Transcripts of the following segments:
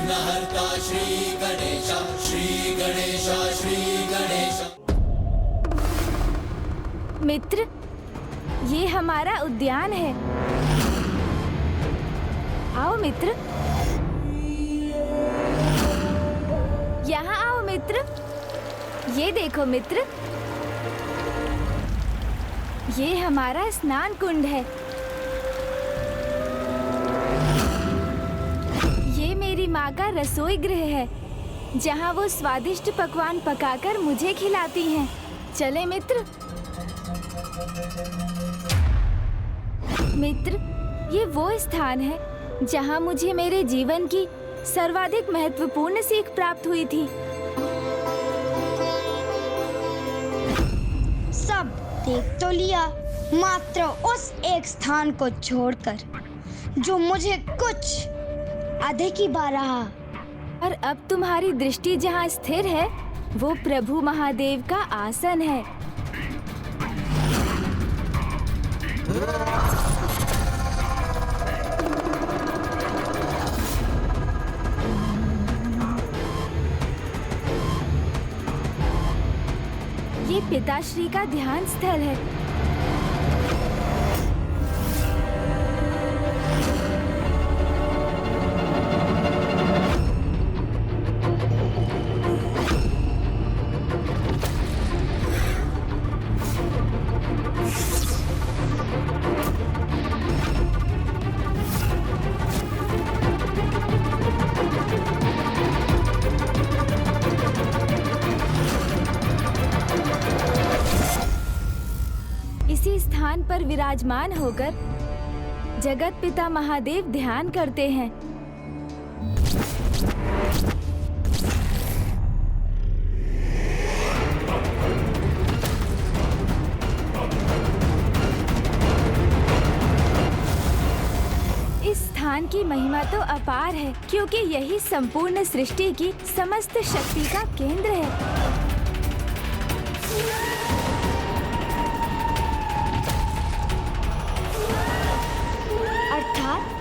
विघ्नहर्ता श्री गणेश, श्री गणेश, श्री गणेश। मित्र, ये हमारा उद्यान है। आओ मित्र, यहाँ आओ मित्र। ये देखो मित्र, ये हमारा स्नान कुंड है। ये मेरी माँ का रसोई गृह है, जहाँ वो स्वादिष्ट पकवान पकाकर मुझे खिलाती हैं। चले मित्र। मित्र, ये वो स्थान है जहाँ मुझे मेरे जीवन की सर्वाधिक महत्वपूर्ण सीख प्राप्त हुई थी। सब देख तो लिया, मात्र उस एक स्थान को छोड़कर जो मुझे कुछ अधिक ही भा रहा। और अब तुम्हारी दृष्टि जहाँ स्थिर है, वो प्रभु महादेव का आसन है। ये पिताश्री का ध्यान स्थल है। इसी स्थान पर विराजमान होकर जगत पिता महादेव ध्यान करते हैं। इस स्थान की महिमा तो अपार है, क्योंकि यही संपूर्ण सृष्टि की समस्त शक्ति का केंद्र है।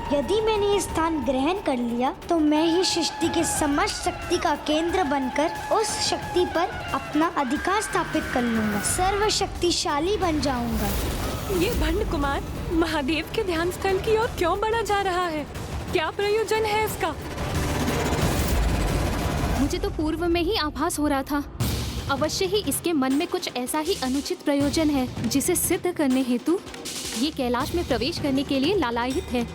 यदि मैंने ये स्थान ग्रहण कर लिया तो मैं ही सृष्टि के समस्त शक्ति का केंद्र बनकर उस शक्ति पर अपना अधिकार स्थापित कर लूंगा, सर्वशक्तिशाली बन जाऊंगा। ये भंड कुमार महादेव के ध्यान स्थल की ओर क्यों बढ़ा जा रहा है? क्या प्रयोजन है इसका? मुझे तो पूर्व में ही आभास हो रहा था। अवश्य ही इसके मन में कुछ ऐसा ही अनुचित प्रयोजन है, जिसे सिद्ध करने हेतु ये कैलाश में प्रवेश करने के लिए लालायित है।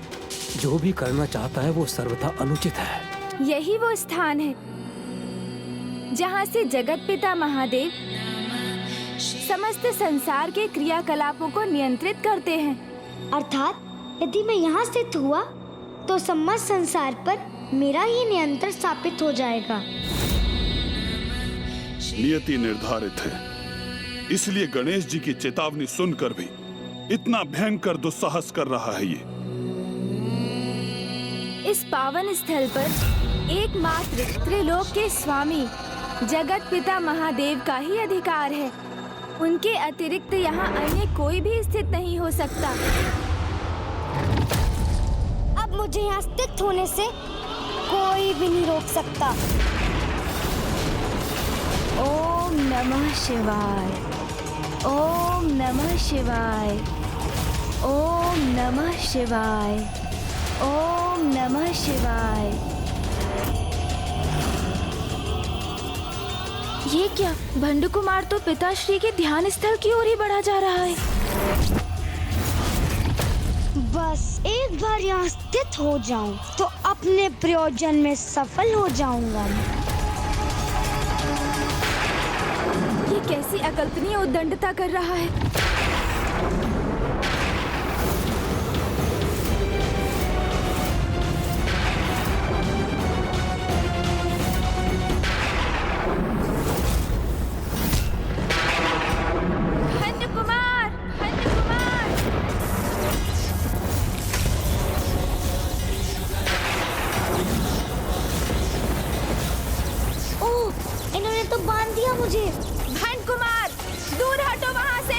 जो भी करना चाहता है वो सर्वथा अनुचित है। यही वो स्थान है जहाँ से जगत पिता महादेव समस्त संसार के क्रियाकलापों को नियंत्रित करते हैं। अर्थात यदि मैं यहाँ स्थित हुआ तो समस्त संसार पर मेरा ही नियंत्रण स्थापित हो जाएगा। नियति निर्धारित है, इसलिए गणेश जी की चेतावनी सुनकर भी इतना भयंकर दुस्साहस कर रहा है। ये इस पावन स्थल पर एकमात्र त्रिलोक के स्वामी जगत पिता महादेव का ही अधिकार है। उनके अतिरिक्त यहाँ अन्य कोई भी स्थित नहीं हो सकता। अब मुझे यहाँ स्थित होने से कोई भी नहीं रोक सकता। ओम नमः शिवाय, ओम नमः शिवाय, ओम नमः शिवाय, ओम नमः शिवाय। ये क्या? भंड कुमार तो पिताश्री के ध्यान स्थल की ओर ही बढ़ा जा रहा है। बस एक बार यहाँ स्थित हो जाऊं तो अपने प्रयोजन में सफल हो जाऊंगा। ये कैसी अकल्पनीय उद्दंडता कर रहा है। तो बांध दिया मुझे। भंड कुमार, दूर हटो वहाँ से।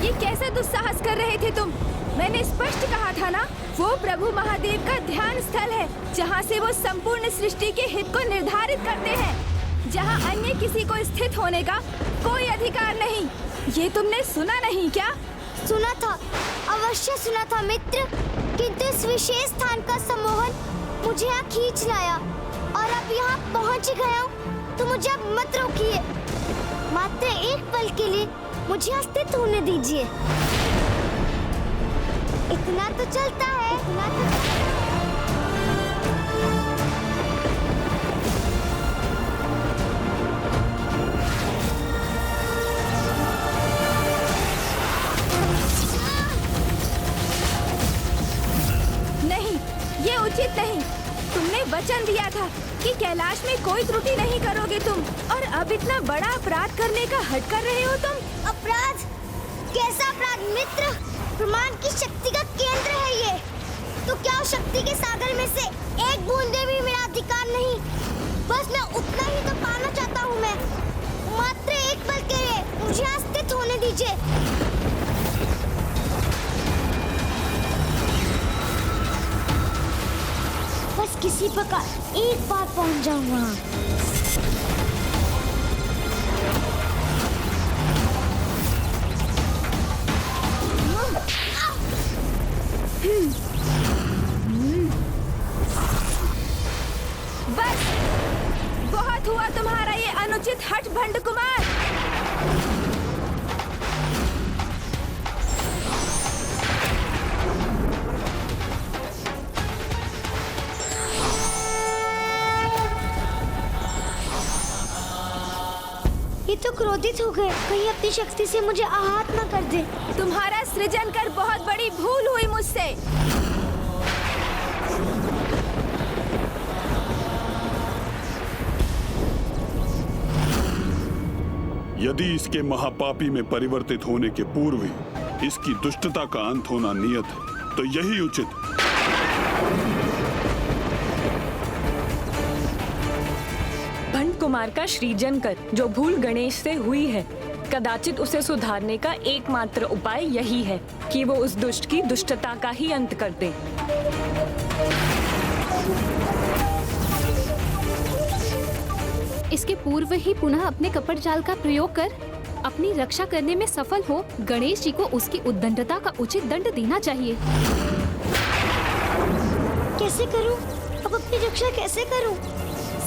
ये कैसा दुस्साहस कर रहे थे तुम? मैंने स्पष्ट कहा था ना, वो प्रभु महादेव का ध्यान स्थल है, जहाँ से वो संपूर्ण सृष्टि के हित को निर्धारित करते हैं, जहाँ अन्य किसी को स्थित होने का कोई अधिकार नहीं। ये तुमने सुना नहीं क्या? सुना था, अवश्य सुना था मित्र, किंतु इस विशेष स्थान का सम्मोहन मुझे यहाँ खींच लाया और अब यहाँ पहुँच गया हूँ, तो मुझे अब मत रोकिए। मात्र एक पल के लिए मुझे यहाँ स्थित होने दीजिए। इतना तो चलता है, इतना तो नहीं, ये उचित नहीं। तुमने वचन दिया था कि कैलाश में कोई त्रुटि नहीं करोगे तुम, और अब इतना बड़ा अपराध करने का हट कर रहे हो तुम। अपराध? कैसा अपराध मित्र? ब्रह्मांड की शक्ति का केंद्र है ये, तो क्या उस शक्ति के सागर में से एक बूंदे भी मेरा अधिकार नहीं? बस मैं उतना ही तो पाना चाहता हूँ। मैं मात्र एक पल के लिए मुझे यहाँ स्थित होने दीजिए। बस किसी प्रकार एक बार पहुँच जाऊँ वहाँ। बस बहुत हुआ तुम्हारा ये अनुचित हठ भंड कुमार। ये तो क्रोधित हो गए, कहीं अपनी शक्ति से मुझे आहत न कर दे। तुम्हारा सृजन कर बहुत बड़ी भूल हुई मुझसे। यदि इसके महापापी में परिवर्तित होने के पूर्व ही इसकी दुष्टता का अंत होना नियत है, तो यही उचित है। भंड कुमार का सृजन कर जो भूल गणेश से हुई है, कदाचित उसे सुधारने का एकमात्र उपाय यही है कि वो उस दुष्ट की दुष्टता का ही अंत कर दे। इसके पूर्व ही पुनः अपने कपट जाल का प्रयोग कर अपनी रक्षा करने में सफल हो गणेश जी को उसकी उद्दंडता का उचित दंड देना चाहिए। कैसे करूं? अब अपनी रक्षा कैसे करूं?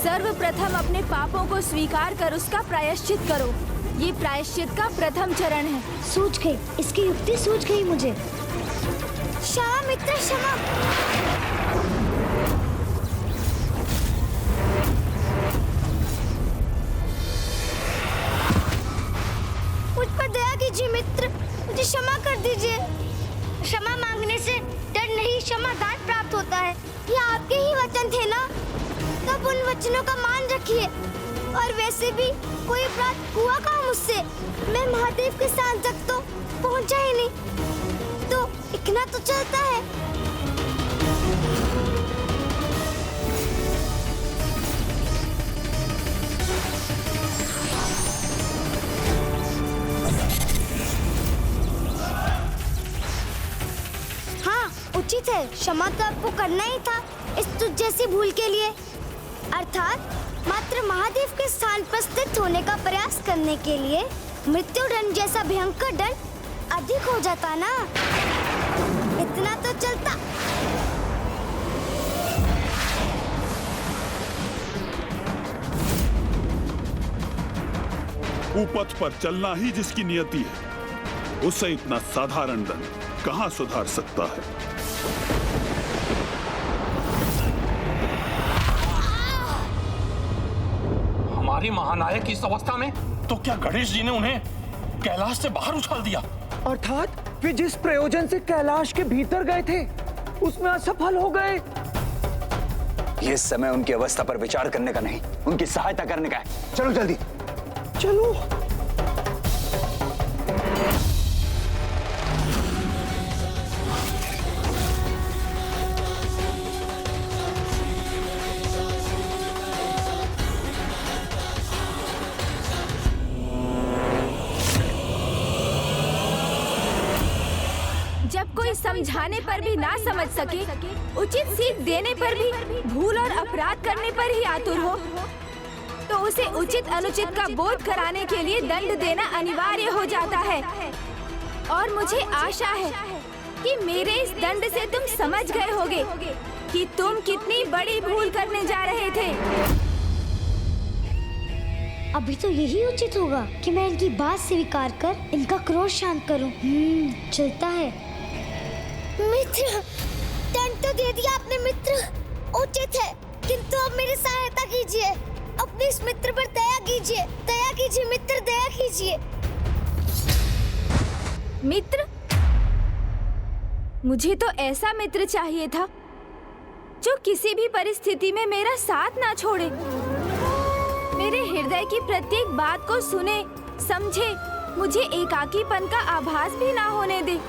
सर्वप्रथम अपने पापों को स्वीकार कर उसका प्रायश्चित करो। ये प्रायश्चित का प्रथम चरण है। सूझ गई, इसकी युक्ति सूझ गई मुझे। क्षमा मित्र, क्षमा। मुझ पर दया कीजिए मित्र, मुझे क्षमा कर दीजिए। क्षमा मांगने से डर नहीं, क्षमादान प्राप्त होता है। ये आपके ही वचन थे ना, तब उन वचनों का मान रखिए। और वैसे भी कोई अपराध हुआ कहाँ मुझसे? मैं महादेव के स्थान तक तो पहुंचा ही नहीं, तो इतना तो चलता है। हाँ, उचित है, क्षमा तो आपको करना ही था इस तुझ जैसी भूल के लिए। अर्थात मात्र महादेव के स्थान पर स्थित होने का प्रयास करने के लिए मृत्यु दंड जैसा भयंकर दंड अधिक हो जाता ना, इतना तो चलता। कुपथ पर चलना ही जिसकी नियति है, उसे इतना साधारण दंड कहाँ सुधार सकता है। हमारी महानायक इस अवस्था में, तो क्या गणेश जी ने उन्हें कैलाश से बाहर उछाल दिया? अर्थात वे जिस प्रयोजन से कैलाश के भीतर गए थे उसमें असफल हो गए। ये समय उनकी अवस्था पर विचार करने का नहीं, उनकी सहायता करने का है। चलो जल्दी चलो। जब कोई समझाने पर भी ना समझ सके, उचित सीख देने पर भी भूल और अपराध करने पर ही आतुर हो, तो उसे उचित अनुचित का बोध कराने के लिए दंड देना अनिवार्य हो जाता है। और मुझे आशा है कि मेरे इस दंड से तुम समझ गए होगे कि तुम कितनी बड़ी भूल करने जा रहे थे। अभी तो यही उचित होगा कि मैं इनकी बात स्वीकार कर इनका क्रोध शांत करूं। चलता है। मित्र, दंड तो दे दिया आपने मित्र, उचित है, किंतु अब मेरी सहायता कीजिए, अपने इस मित्र पर दया कीजिए मित्र, दया कीजिए। मित्र? मुझे तो ऐसा मित्र चाहिए था जो किसी भी परिस्थिति में मेरा साथ ना छोड़े, मेरे हृदय की प्रत्येक बात को सुने, समझे, मुझे एकाकीपन का आभास भी ना होने दे,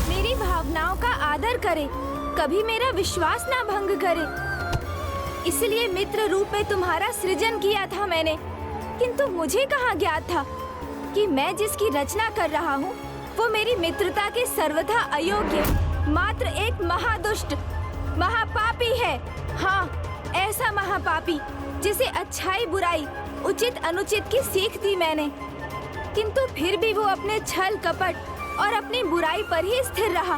मेरी भावनाओं का आदर करे, कभी मेरा विश्वास ना भंग करे। इसलिए मित्र रूप में तुम्हारा सृजन किया था मैंने, किंतु मुझे कहाँ ज्ञात था कि मैं जिसकी रचना कर रहा हूँ वो मेरी मित्रता के सर्वथा अयोग्य, मात्र एक महादुष्ट, महापापी है। हाँ, ऐसा महापापी जिसे अच्छाई बुराई, उचित अनुचित की सीख दी मैंने, किंतु फिर भी वो अपने छल कपट और अपनी बुराई पर ही स्थिर रहा।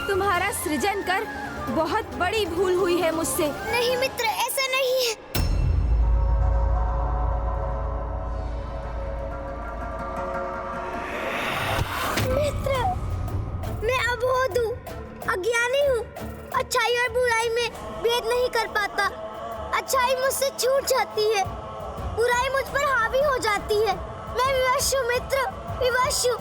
तुम्हारा सृजन कर बहुत बड़ी भूल हुई है मुझसे। नहीं मित्र, ऐसा नहीं है। मित्र, मैं अबोध हूँ, अज्ञानी हूँ, अच्छाई और बुराई में भेद नहीं कर पाता। अच्छाई मुझसे छूट जाती है, बुराई मुझ पर हावी हो जाती है। मैं विवश हूँ मित्र, विवश हूँ।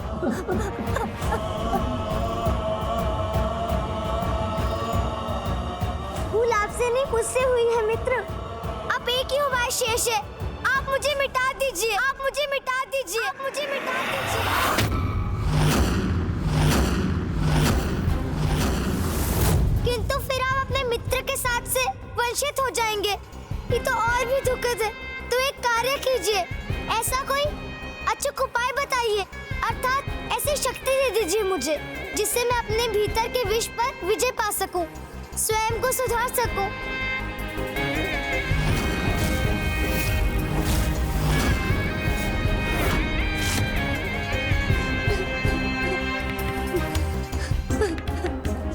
भूल आपसे नहीं, मुझसे हुई है मित्र। अब एक ही उपाय शेष है, आप मुझे मिटा दीजिए, आप मुझे मिटा दीजिए, आप मुझे मिटा दीजिए। किंतु फिर आप अपने मित्र के साथ से वंचित हो जाएंगे, ये तो और भी दुखद है। तो एक कार्य कीजिए, ऐसा कोई अचूक उपाय बताइए, अर्थात ऐसी शक्ति दे दीजिए मुझे जिससे मैं अपने भीतर के विष पर विजय पा सकूं, स्वयं को सुधार सकूं।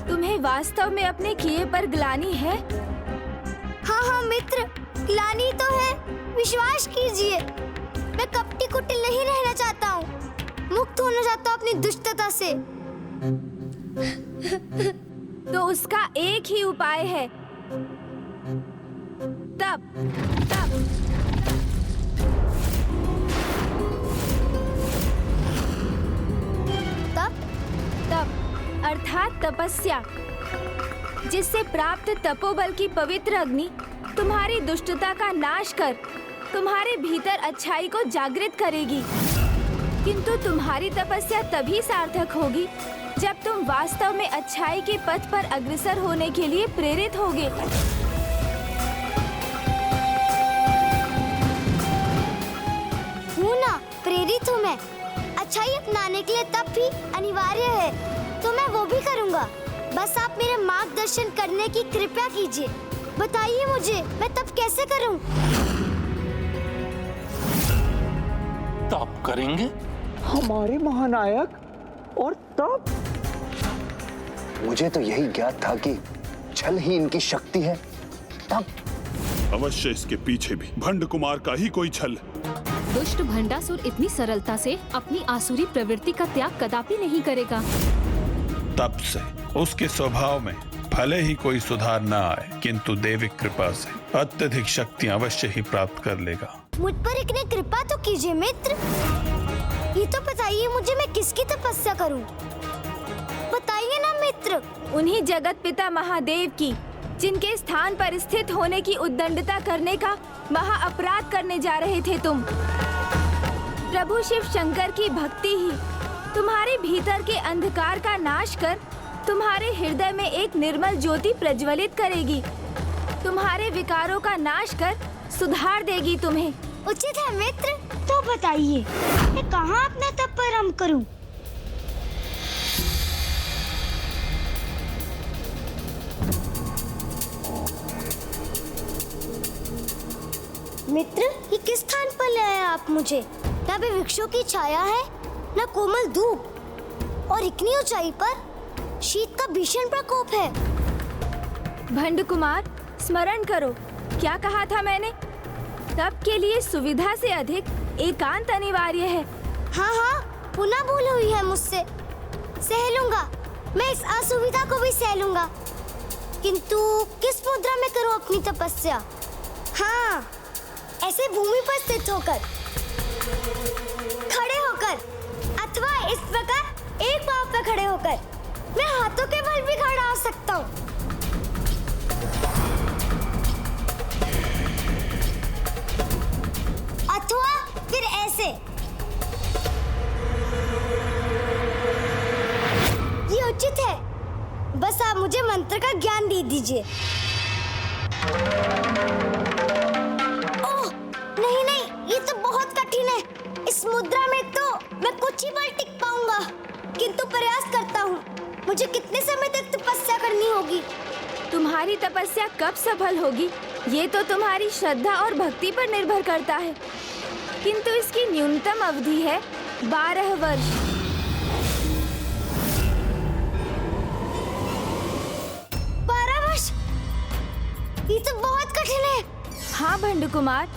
तुम्हें वास्तव में अपने किए पर ग्लानि है? हाँ मित्र, ग्लानि तो है, विश्वास कीजिए। मैं कपटी कुटिल नहीं रहना चाहता हूँ, मुक्त होना चाहता हूँ अपनी दुष्टता से। तो उसका एक ही उपाय है, तप। तप तप तप अर्थात तपस्या, जिससे प्राप्त तपोबल की पवित्र अग्नि तुम्हारी दुष्टता का नाश कर तुम्हारे भीतर अच्छाई को जागृत करेगी। किंतु तुम्हारी तपस्या तभी सार्थक होगी जब तुम वास्तव में अच्छाई के पथ पर अग्रसर होने के लिए प्रेरित होगे। हूँ ना, प्रेरित हूँ मैं। अच्छाई अपनाने के लिए तप भी अनिवार्य है, तो मैं वो भी करूँगा। बस आप मेरे मार्गदर्शन करने की कृपा कीजिए। बताइए मुझे, मैं तप कैसे करूँ? तप करेंगे? हमारे महानायक, और तप? मुझे तो यही ज्ञात था कि छल ही इनकी शक्ति है। तप? अवश्य इसके पीछे भी भंड कुमार का ही कोई छल। दुष्ट भंडासुर इतनी सरलता से अपनी आसुरी प्रवृत्ति का त्याग कदापि नहीं करेगा। तप से उसके स्वभाव में भले ही कोई सुधार न आए, किंतु देविक कृपा से अत्यधिक शक्ति अवश्य ही प्राप्त कर लेगा। मुझ पर इतनी कृपा तो कीजिए मित्र। ये तो बताइए मुझे, मैं किसकी तपस्या करूं? बताइए ना मित्र। उन्हीं जगत पिता महादेव की, जिनके स्थान पर स्थित होने की उद्दंडता करने का महा अपराध करने जा रहे थे तुम। प्रभु शिव शंकर की भक्ति ही तुम्हारे भीतर के अंधकार का नाश कर तुम्हारे हृदय में एक निर्मल ज्योति प्रज्वलित करेगी, तुम्हारे विकारों का नाश कर सुधार देगी तुम्हें। उचित है मित्र। तो बताइए, मैं कहाँ अपना तप प्रारंभ करूं? मित्र, ये किस स्थान पर ले आए आप मुझे? यहाँ पे वृक्षों की छाया है, न कोमल धूप, और इतनी ऊंचाई पर शीत का भीषण प्रकोप है। भंड कुमार, स्मरण करो, क्या कहा था मैंने? तप के लिए सुविधा से अधिक एकांत अनिवार्य है। हाँ, पुनः भूल हुई है मुझसे। सह लूंगा, मैं इस असुविधा को भी सह लूंगा, किंतु किस मुद्रा में करूं अपनी तपस्या? हाँ, ऐसे भूमि पर स्थित होकर, खड़े होकर, अथवा इस प्रकार एक पांव पर खड़े होकर। मैं हाथों के बल भी खड़ा हो सकता हूँ। अथवा फिर ऐसे। ये उचित है, बस आप मुझे मंत्र का ज्ञान दे दीजिए। ओह, नहीं, ये तो बहुत कठिन है। इस मुद्रा में तो मैं कुछ ही पल टिक पाऊंगा, किंतु प्रयास करता हूँ। मुझे कितने समय तक तपस्या करनी होगी? तुम्हारी तपस्या कब सफल होगी, ये तो तुम्हारी श्रद्धा और भक्ति पर निर्भर करता है, किंतु इसकी न्यूनतम अवधि है 12 वर्ष। 12 वर्ष? ये तो बहुत कठिन है। हाँ भंड कुमार,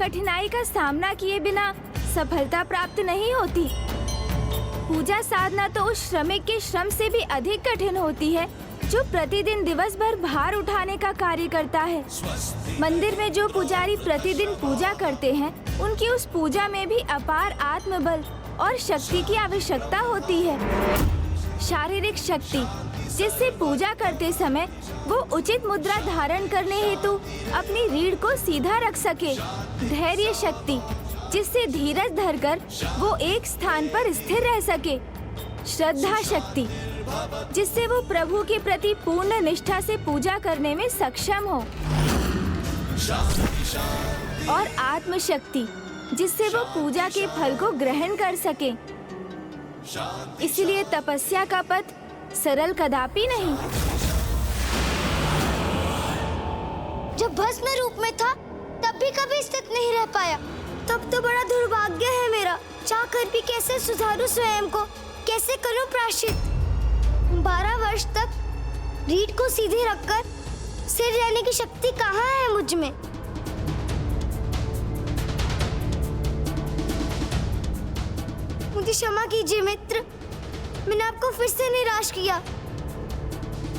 कठिनाई का सामना किए बिना सफलता प्राप्त नहीं होती। पूजा साधना तो उस श्रमिक के श्रम से भी अधिक कठिन होती है जो प्रतिदिन दिवस भर भार उठाने का कार्य करता है। मंदिर में जो पुजारी प्रतिदिन पूजा करते हैं, उनकी उस पूजा में भी अपार आत्मबल और शक्ति की आवश्यकता होती है। शारीरिक शक्ति, जिससे पूजा करते समय वो उचित मुद्रा धारण करने हेतु अपनी रीढ़ को सीधा रख सके। धैर्य शक्ति, जिससे धीरज धरकर वो एक स्थान पर स्थिर रह सके। श्रद्धा शक्ति, जिससे वो प्रभु के प्रति पूर्ण निष्ठा से पूजा करने में सक्षम हो। और आत्मशक्ति, जिससे वो पूजा के फल को ग्रहण कर सके। इसलिए तपस्या का पथ सरल कदापि नहीं। जब भस्म रूप में था, तब भी कभी स्थित नहीं रह पाया। तब तो बड़ा दुर्भाग्य है मेरा। चाहकर भी कैसे सुधारूं स्वयं को, कैसे करूं प्रायश्चित? 12 वर्ष तक रीढ़ को सीधे रखकर सिर रहने की शक्ति कहाँ है मुझ में? मुझे क्षमा कीजिए मित्र, मैंने आपको फिर से निराश किया।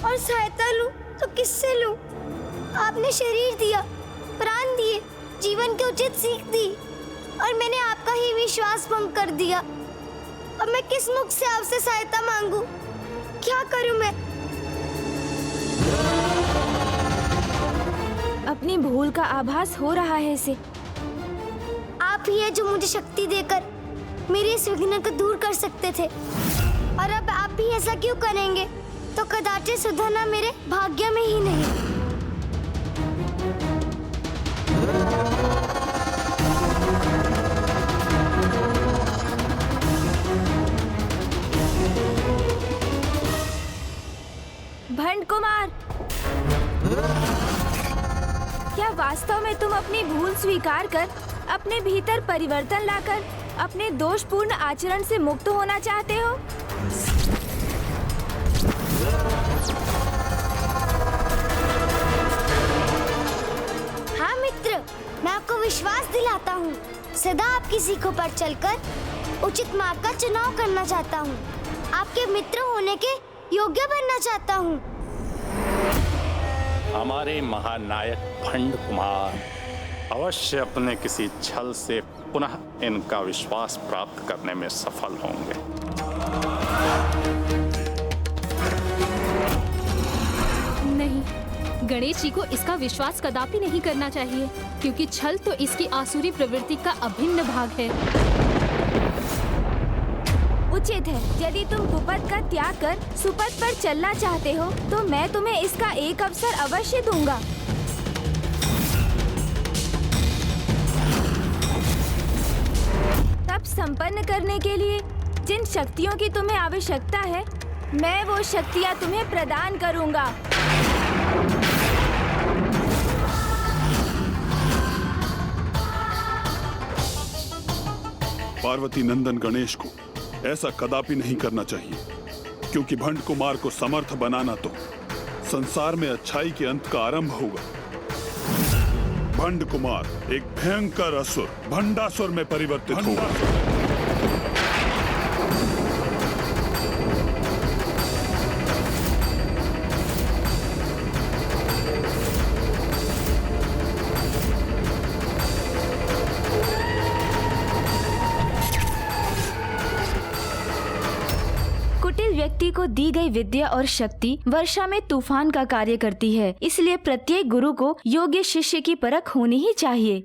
और सहायता लूं तो किससे लूं? आपने शरीर दिया, प्राण दिए, जीवन की उचित सीख दी, और मैंने आपका ही विश्वास भंग कर दिया। अब मैं किस मुख से आपसे सहायता मांगू? क्या करूं मैं? अपनी भूल का आभास हो रहा है इसे। आप ही है जो मुझे शक्ति देकर मेरे इस विघ्न को दूर कर सकते थे, और अब आप भी ऐसा क्यों करेंगे? तो कदाचित सुधरना मेरे भाग्य में ही नहीं। भंड कुमार, क्या वास्तव में तुम अपनी भूल स्वीकार कर अपने भीतर परिवर्तन लाकर अपने दोषपूर्ण आचरण से मुक्त होना चाहते हो? हाँ मित्र, मैं आपको विश्वास दिलाता हूँ। सदा आपकी सीखों पर चलकर उचित मार्ग का चुनाव करना चाहता हूँ। आपके मित्र होने के योग्य बनना चाहता हूँ। हमारे महानायक भंड कुमार अवश्य अपने किसी छल से पुनः इनका विश्वास प्राप्त करने में सफल होंगे। नहीं, गणेश जी को इसका विश्वास कदापि नहीं करना चाहिए, क्योंकि छल तो इसकी आसुरी प्रवृत्ति का अभिन्न भाग है। उचित है, यदि तुम कुपथ का त्याग कर सुपथ पर चलना चाहते हो, तो मैं तुम्हें इसका एक अवसर अवश्य दूंगा। तप संपन्न करने के लिए जिन शक्तियों की तुम्हें आवश्यकता है, मैं वो शक्तियाँ तुम्हें प्रदान करूंगा। पार्वती नंदन गणेश को ऐसा कदापि नहीं करना चाहिए, क्योंकि भंड कुमार को समर्थ बनाना तो संसार में अच्छाई के अंत का आरंभ होगा। भंड कुमार एक भयंकर असुर भंडासुर में परिवर्तित होगा। कुटिल व्यक्ति को दी गई विद्या और शक्ति वर्षा में तूफान का कार्य करती है, इसलिए प्रत्येक गुरु को योग्य शिष्य की परख होनी ही चाहिए।